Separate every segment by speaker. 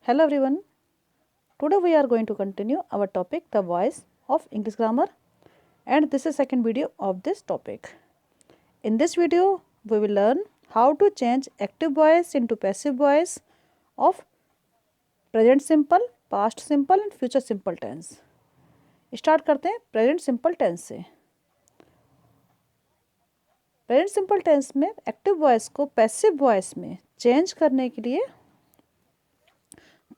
Speaker 1: Hello everyone. Today we are going to continue our topic the voice of English grammar, and this is second video of this topic. In this video we will learn how to change active voice into passive voice of present simple, past simple and future simple tense. Start करते हैं present simple tense से। Present simple tense में active voice को passive voice में change करने के लिए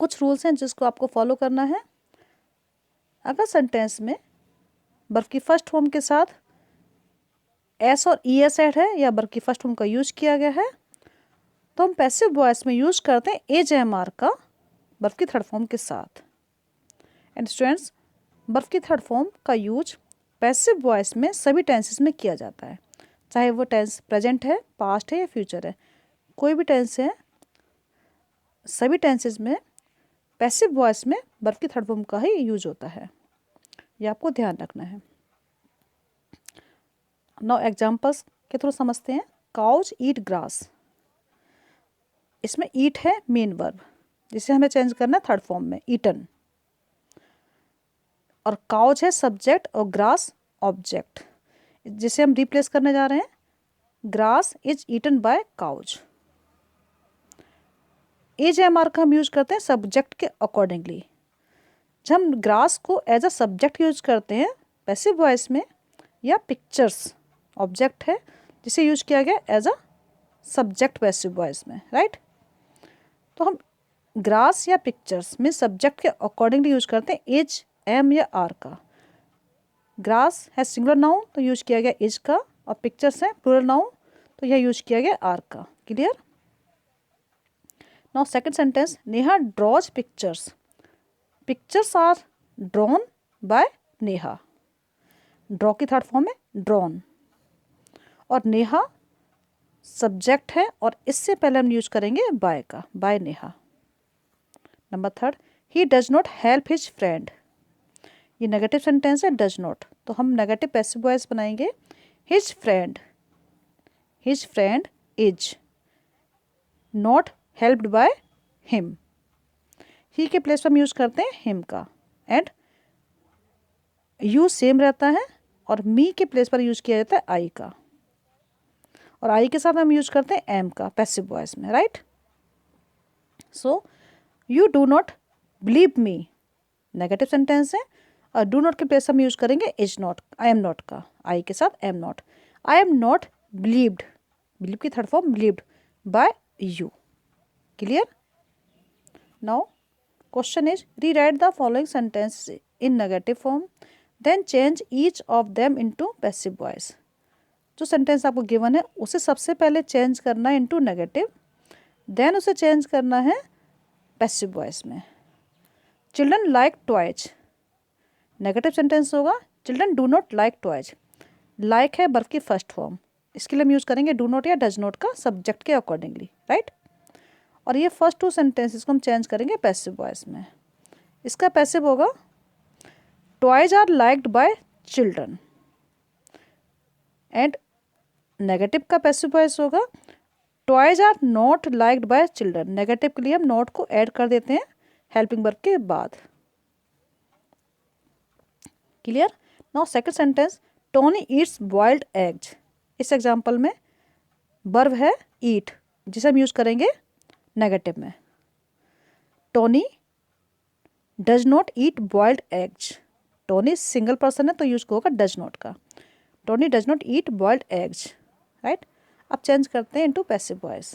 Speaker 1: कुछ रूल्स हैं जिसको आपको फॉलो करना है। अगर सेंटेंस में वर्ब की फर्स्ट फॉर्म के साथ एस और ई एस ऐड है या वर्ब की फर्स्ट फॉर्म का यूज किया गया है तो हम पैसिव वॉइस में यूज करते हैं एज एम आर का वर्ब की थर्ड फॉर्म के साथ। एंड स्टूडेंट्स, वर्ब की थर्ड फॉर्म का यूज पैसिव वॉइस में सभी टेंसेस में किया जाता है, चाहे वो टेंस प्रेजेंट है, पास्ट है या फ्यूचर है, कोई भी टेंस है, सभी टेंसेस में पैसिव वॉइस में वर्ब की थर्ड फॉर्म का ही यूज होता है। ये आपको ध्यान रखना है। नाउ एग्जांपल्स के थ्रू समझते हैं। काउज ईट ग्रास, इसमें ईट है मेन वर्ब जिसे हमें चेंज करना है थर्ड फॉर्म में ईटन, और काउज है सब्जेक्ट और ग्रास ऑब्जेक्ट जिसे हम रिप्लेस करने जा रहे हैं। Grass is eaten by cows. As am are का हम यूज करते हैं सब्जेक्ट के अकॉर्डिंगली। जब हम ग्रास को एज अ सब्जेक्ट यूज करते हैं पैसिव वॉइस में, या पिक्चर्स ऑब्जेक्ट है जिसे यूज किया गया as a subject passive voice में, राइट। तो हम ग्रास या पिक्चर्स में सब्जेक्ट के अकॉर्डिंगली यूज करते हैं एज एम या आर का। ग्रास है सिंगुलर नाउन तो यूज किया गया एज का, और पिक्चर्स है प्लूरल नाउन तो यह यूज किया गया आर का। Clear. Now second sentence, Neha draws pictures. Pictures are drawn by Neha. Draw की थर्ड फॉर्म है ड्रॉन, और नेहा सब्जेक्ट है और इससे पहले हम यूज करेंगे बाय का, by Neha. Number third, he does not help his friend. ये नेगेटिव सेंटेंस है डज नॉट, तो हम नेगेटिव पैसिव वॉइस बनाएंगे his friend. His friend is not helped by him. He के प्लेस पर हम यूज करते हैं हिम का, एंड यू सेम रहता है, और मी के प्लेस पर यूज किया जाता है आई का, और आई के साथ हम यूज करते हैं एम का पैसिव वॉइस में, right. So you do not believe me negative sentence है, और डू नॉट के प्लेस हम यूज करेंगे is not, I am not का, आई के साथ am not. I am not believed, believe की third form believed by you. Clear. Now question is rewrite the following sentence in negative form then change each of them into passive voice. जो sentence आपको given है उसे सबसे पहले change करना है into negative, then उसे चेंज करना है पैसिव वॉइस में। Children like toys, negative sentence होगा children do not like toys. Like है वर्ब की फर्स्ट फॉर्म, इसके लिए हम यूज करेंगे डू नॉट या डज नॉट का सब्जेक्ट के अकॉर्डिंगली, राइट। और ये फर्स्ट टू सेंटेंसेस को हम चेंज करेंगे पैसिव वॉइस में। इसका पैसिव होगा toys are liked by children, and negative का पैसिव वॉइस होगा toys are not liked by children. Negative के लिए हम नॉट को ऐड कर देते हैं हेल्पिंग वर्ब के बाद। Clear. Now second sentence, Tony Yeats boiled eggs. इस एग्जांपल में वर्ब है ईट जिसे हम यूज करेंगे नेगेटिव में। Tony does not eat boiled eggs. Tony single person है तो यूज होगा डज नॉट का। Tony does not eat boiled eggs, right. अब चेंज करते हैं इनटू पैसिव वॉइस।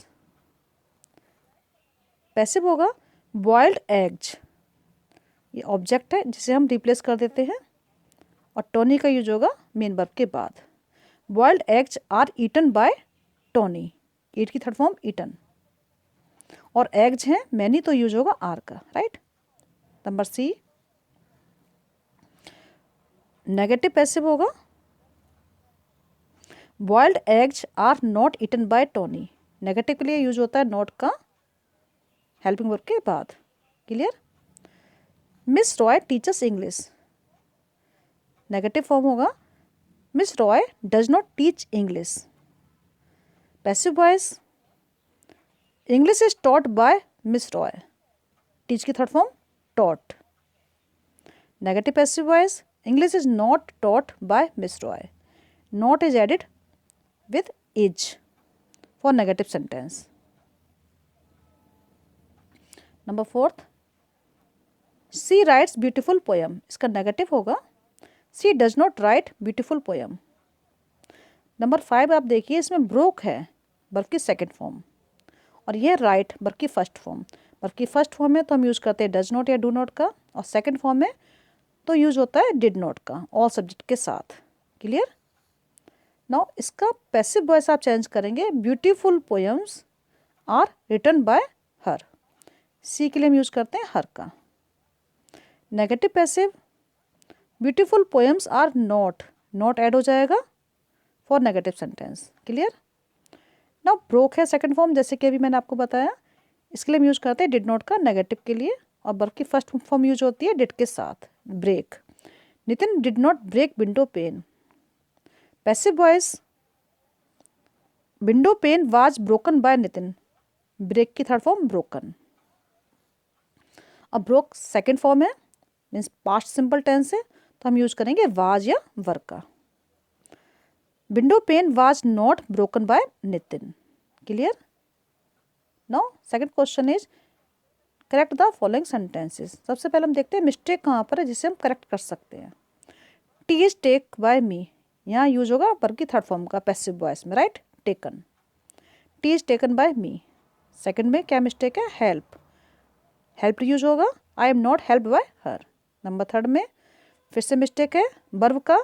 Speaker 1: पैसिव होगा बॉइल्ड एग्स, ये ऑब्जेक्ट है जिसे हम रिप्लेस कर देते हैं, और टोनी का यूज होगा मेन वर्ब के बाद। Boiled eggs are eaten by Tony, eat की थर्ड फॉर्म ईटन, और एग्स हैं मैनी तो यूज होगा आर का, right. Number C, negative passive होगा boiled eggs are not eaten by Tony. Negative के लिए यूज होता है नॉट का हेल्पिंग वर्ब के बाद। Clear. Miss Roy teachers English, negative form होगा Miss Roy does not teach English. Passive voice, English is taught by Miss Roy. Teach की third form taught. Negative passive voice, English is not taught by Miss Roy. Not is added with is for negative sentence. Number 4th, she writes beautiful poem. इसका negative होगा she does not write beautiful poem. Number 5 आप देखिए, इसमें broke है verb की second form और यह write verb की फर्स्ट फॉर्म. वर्ब की फर्स्ट फॉर्म में तो हम यूज़ करते हैं डज नॉट या डू नॉट का, और सेकेंड फॉर्म में तो यूज होता है डिड नॉट का ऑल सब्जेक्ट के साथ. क्लियर. नाउ इसका पैसिव वॉइस आप चेंज करेंगे. Beautiful poems are written by her. She के लिए हम यूज करते हैं हर का. Negative passive, beautiful poems are not, not add हो जाएगा for negative sentence. Clear. Now broke है सेकंड फॉर्म, जैसे कि अभी मैंने आपको बताया. इसके लिए हम यूज करते हैं डिड नॉट का नेगेटिव के लिए, और वर्ब की फर्स्ट फॉर्म यूज होती है डिड के साथ. Break, Nitin did not break window pane. Passive voice, window pane was broken by Nitin. Break की थर्ड फॉर्म ब्रोकन. अब ब्रोक सेकंड फॉर्म है, मीन्स पास्ट सिंपल टेंस है, तो हम यूज करेंगे वाज या वर का. Window pane was not broken by Nitin. Clear. Now second question is correct the following sentences. सबसे पहले हम देखते हैं मिस्टेक कहाँ पर है जिसे हम करेक्ट कर सकते हैं. T is take bye me, यहाँ यूज होगा वर्ब की थर्ड फॉर्म का पैसिव वॉइस में, right. Taken, T is taken by me. Second में क्या मिस्टेक है, हेल्प, हेल्प यूज होगा आई am not help by her. Number third में फिर से मिस्टेक है वर्ब का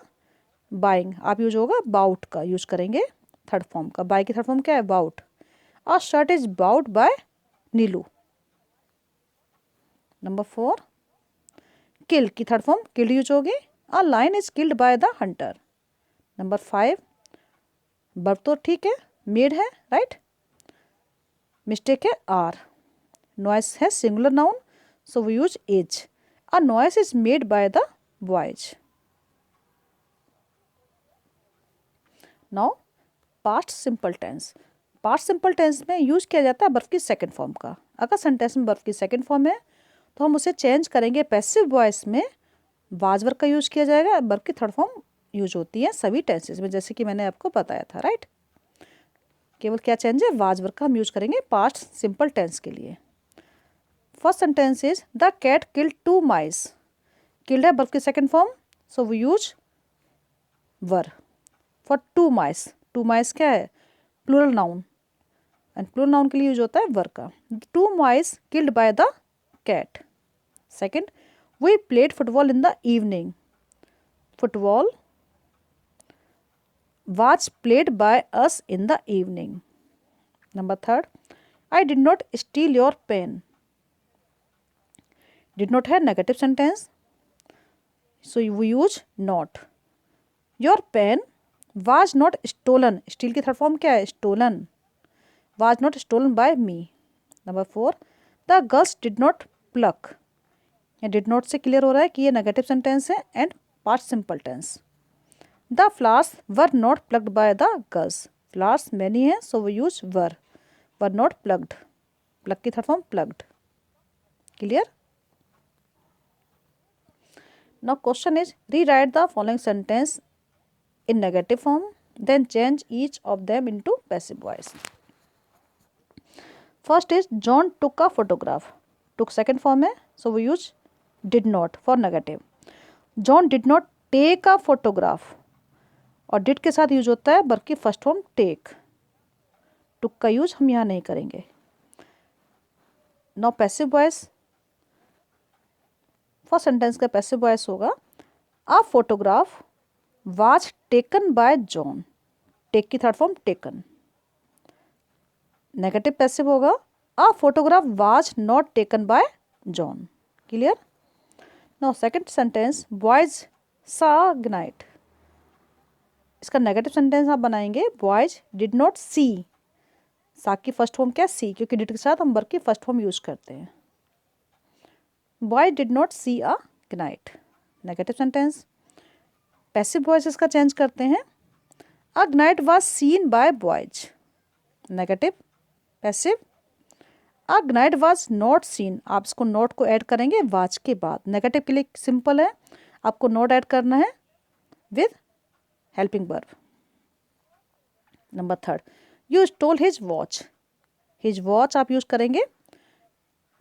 Speaker 1: बाइंग, आप यूज होगा बाउट का यूज करेंगे थर्ड फॉर्म का. बाय की थर्ड फॉर्म क्या है, bought. A shirt is bought by Neelu. Number 4 kill की थर्ड फॉर्म किल्ड यूज होगी. A lion is killed by the hunter. Number 5 verb तो ठीक है, मेड है, राइट. मिस्टेक है आर. नॉइस है singular noun, so we use is. A noise is made by the boys. Now past simple tense. Past simple tense में use किया जाता है वर्ब की सेकंड फॉर्म का. अगर सेंटेंस में वर्ब की सेकंड फॉर्म है तो हम उसे चेंज करेंगे. पैसिव वॉइस में वाज वर्ब का यूज किया जाएगा. वर्ब की थर्ड फॉर्म यूज होती है सभी टेंसेस में, जैसे कि मैंने आपको बताया था, राइट. केवल क्या चेंज है, वाज वर्ब का हम यूज करेंगे पास्ट सिंपल टेंस के लिए. First sentence is the cat killed 2 mice. Killed है वर्ब की second form, so we use were for 2 mice. 2 mice क्या है, plural noun, and plural noun के लिए यूज होता है वर का. 2 mice killed by the cat. Second, we played football in the evening. Football was played by us in the evening. Number 3, I did not steal your pen. Did not है negative sentence, so we use not. Your pen was not stolen. Steal की third form क्या है, stolen. Was not stolen by me. Number 4, the girls did not pluck. ये did not से clear हो रहा है कि ये negative sentence है and past simple tense. The flowers were not plucked by the girls. Flowers many हैं, so we use were. Were not plucked. Pluck की third form plucked. Clear? Now question is rewrite the following sentence in negative form, then change each of them into passive voice. First is John took a photograph. Took second form है, so we use did not for negative. John did not take a photograph. और did के साथ use होता है verb की first form take. टुक का use हम यहाँ नहीं करेंगे. Now passive voice. First sentence का पैसिव वॉइस होगा a photograph was taken by John. Take की third form taken. Negative passive होगा a photograph was not taken by John. Clear. Now second sentence boys saw night. इसका negative sentence आप बनाएंगे boys did not सी. सा की first form क्या है, सी, क्योंकि डिड के साथ हम वर्ब की फर्स्ट फॉर्म यूज करते हैं. Boys did not see a night. Negative sentence. Passive voice इसका चेंज करते हैं a night was seen by boys. Negative passive a night was not seen, आप इसको नॉट को ऐड करेंगे वाच के बाद। नेगेटिव के लिए सिंपल है, आपको नॉट ऐड करना है with helping verb. Number 3, you stole his watch. His watch आप यूज करेंगे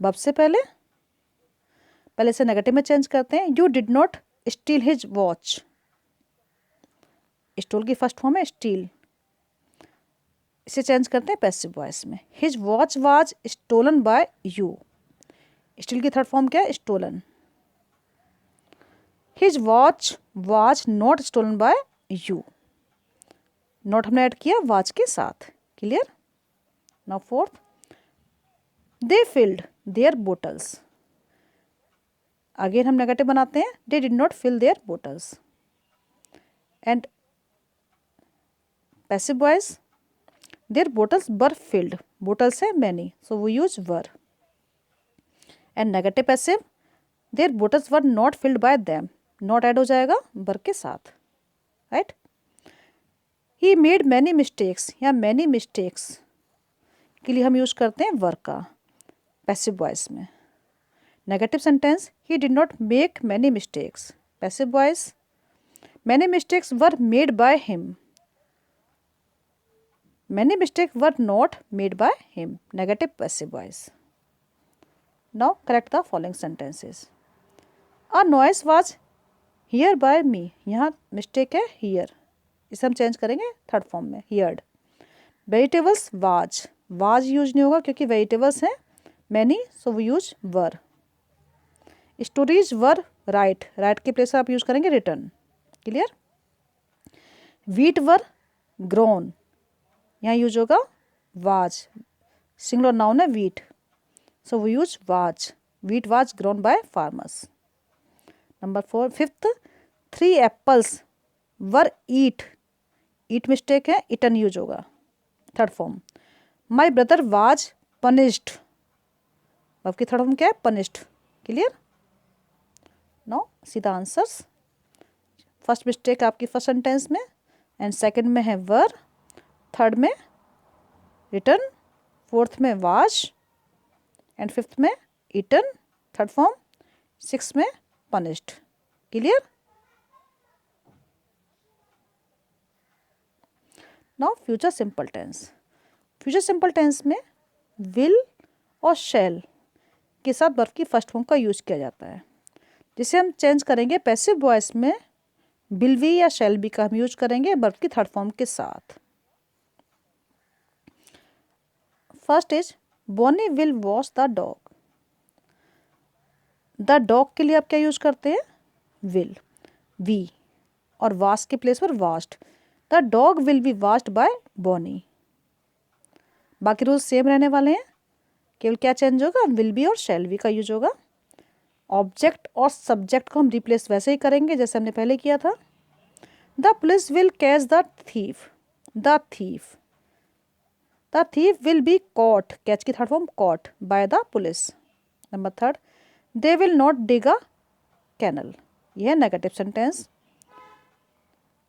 Speaker 1: वर्ब से पहले से नेगेटिव में चेंज करते हैं। You did not steal his watch, stole की फर्स्ट फॉर्म है स्टील, इसे चेंज करते हैं पैसिव वॉइस में। His watch was stolen by you, steal की थर्ड फॉर्म क्या है stolen. His watch was not stolen by you, not हमने ऐड किया वाज के साथ। Clear. Now 4th, they filled their bottles. Again हम नेगेटिव बनाते हैं, they did not fill their bottles. And passive voice, their bottles were filled, bottles है many, so we use were. And negative passive, their bottles were not filled by them, not add हो जाएगा were के साथ, right. He made many mistakes, या many mistakes के लिए हम use करते हैं वर का पैसिव वॉइस में। Negative sentence, he did not make many mistakes, passive voice, many mistakes were made by him, many mistakes were not made by him, negative passive voice. Now correct the following sentences. A noise was heard by me, यहाँ mistake है hear, इसे हम change करेंगे third form में heard. Vegetables was use नहीं होगा क्योंकि vegetables हैं many, so we use were. Stories were right के प्लेस आप यूज करेंगे written. Clear. Wheat were grown, यहाँ यूज होगा वाज, सिंगुलर नाउन है wheat, so we use was, wheat was grown by farmers. Number 4, 5th, 3 apples were eat mistake है, eaten use होगा third form. My brother was punished, अब की third form क्या है punished. Clear. No सीधा answers, first mistake आपकी first sentence में, and second में है वर, थर्ड में रिटर्न, फोर्थ में वाज, एंड फिफ्थ में ईटन थर्ड फॉर्म, सिक्स में punished. Clear. Now future simple tense. Future simple tense में विल और शैल के साथ वर्ब की फर्स्ट फॉर्म का यूज किया जाता है, जिसे हम चेंज करेंगे पैसिव वॉइस में विल बी या शैल बी का हम यूज करेंगे वर्ब की थर्ड फॉर्म के साथ। First is Bonnie will wash the dog. The dog के लिए आप क्या यूज करते हैं विल, वी, और वॉश के प्लेस पर washed. The dog will be washed by Bonnie. बाकी रूल्स सेम रहने वाले हैं, केवल क्या चेंज होगा विल बी और शैल बी का यूज होगा। ऑब्जेक्ट और सब्जेक्ट को हम रिप्लेस वैसे ही करेंगे जैसे हमने पहले किया था। The police will catch the thief, the thief, the thief will be caught, catch की third form caught, by the police. Number 3, they will not dig a canal, यह है negative sentence.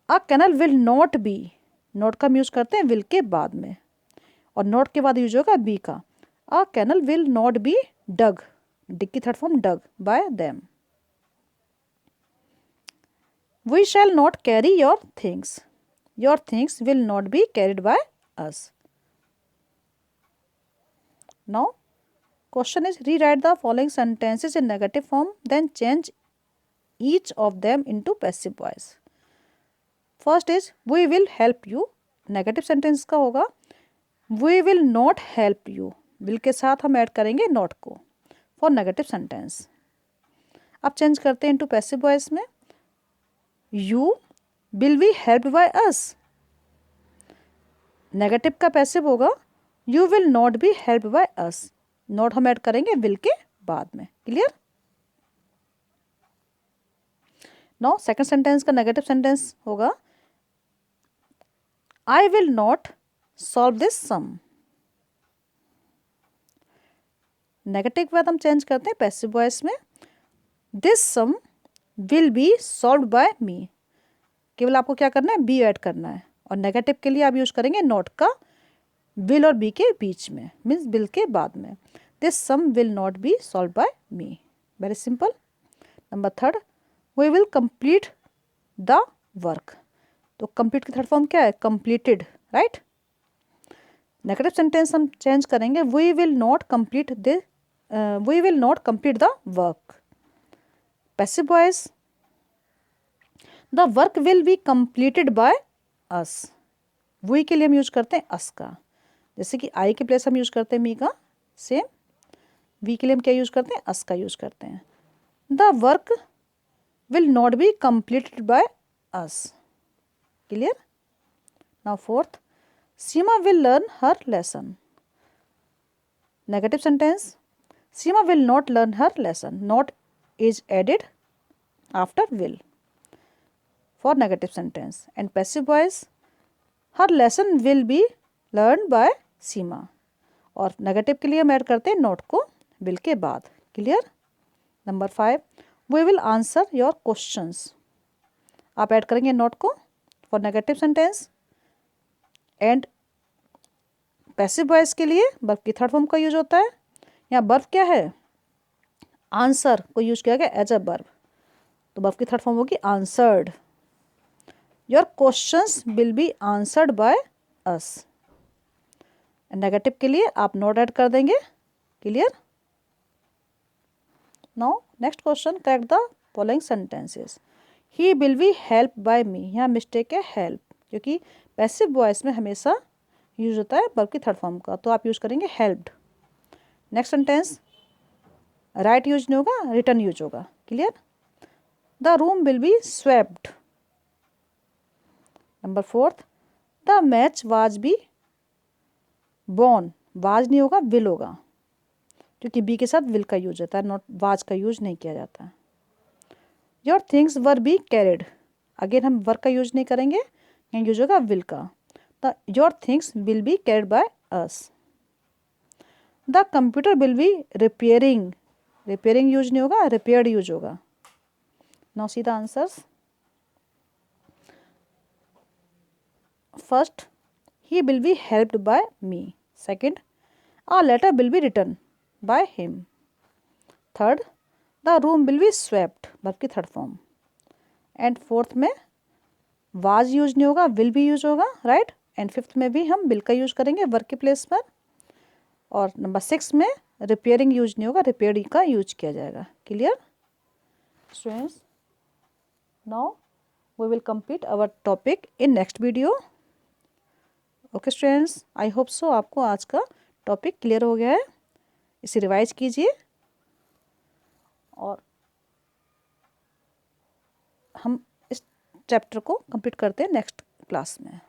Speaker 1: A canal will not be, not का हम use करते हैं will के बाद में, और नॉट के बाद यूज होगा बी का। A canal will not be dug, dig की third form dug, by them. We shall not carry your things will not be carried by us. Now, question is rewrite the following sentences in negative form, then change each of them into passive voice. First is we will help you. Negative sentence का होगा we will not help you. will के साथ हम add करेंगे not को for negative sentence. अब change करते हैं into passive voice में, you will be helped by us. Negative का पैसिव होगा you will not be help by us, not हम ऐड करेंगे विल के बाद में। क्लियर। नाउ सेकंड सेंटेंस का नेगेटिव सेंटेंस होगा I will not solve this sum. Negative के बाद हम चेंज करते हैं पैसिव वॉइस में, this sum will be solve by me. केवल आपको क्या करना है बी ऐड करना है, और नेगेटिव के लिए आप यूज करेंगे नॉट का विल और बी के बीच में, मीन्स विल के बाद में। This sum will not be solve by me. Very simple. Number third, we will complete the work. तो कंप्लीट की थर्ड फॉर्म क्या है? Completed, right. नेगेटिव सेंटेंस हम चेंज करेंगे, we will not complete the work. Passive voice, the work will be completed by us. We के लिए हम use करते हैं अस का, जैसे कि आई के प्लेस हम यूज करते हैं मी का, सेम वी के लिए हम क्या यूज करते हैं? अस का यूज करते हैं। The work will not be completed by us. Clear? Now fourth, Seema will learn her lesson. Negative sentence, Seema will not learn her lesson. Not is added after will for negative sentence. And passive voice, her lesson will be learned by सीमा। और negative के लिए हम add करते हैं not को will के बाद। Clear? Number 5, we will answer your questions. आप ऐड करेंगे नॉट को for negative sentence. And passive voice के लिए वर्ब की थर्ड फॉर्म का यूज होता है। यहाँ वर्ब क्या है? आंसर को यूज किया गया एज अ वर्ब, तो वर्ब की थर्ड फॉर्म होगी answered. Your questions will be answered by us। Negative के लिए आप नॉट ऐड कर देंगे। Clear? Now next question, correct the following sentences. He will be help by me. यहाँ mistake है हेल्प, क्योंकि पैसिव वॉइस में हमेशा यूज होता है वर्ब की थर्ड फॉर्म का, तो आप यूज करेंगे helped. Next sentence, right use नहीं होगा, रिटर्न यूज होगा। Clear? The room will be swept. Number 4, the match was be born. Was नहीं होगा, विल होगा, क्योंकि बी के साथ विल का यूज होता है, नॉट वाज का यूज नहीं किया जाता। Your things were be carried. Again हम वर्क का यूज नहीं करेंगे, यहाँ यूज होगा विल का। The your things will be carried by us. The computer will be repairing. Repairing use नहीं होगा, रिपेयर्ड यूज होगा। Now see the answers. First, he will be helped by me. Second, a letter will be written by him. Third, the room will be swept, verb की third form. And fourth में was use नहीं होगा, will भी use होगा, right. And fifth में भी हम will का यूज करेंगे वर्ब के प्लेस पर। और नंबर 6 में रिपेयरिंग यूज नहीं होगा, रिपेयर्ड का यूज किया जाएगा। Clear students? Now we will complete our topic in next video. Okay students, I hope so आपको आज का टॉपिक क्लियर हो गया है। इसे रिवाइज कीजिए और हम इस चैप्टर को कंप्लीट करते हैं नेक्स्ट क्लास में।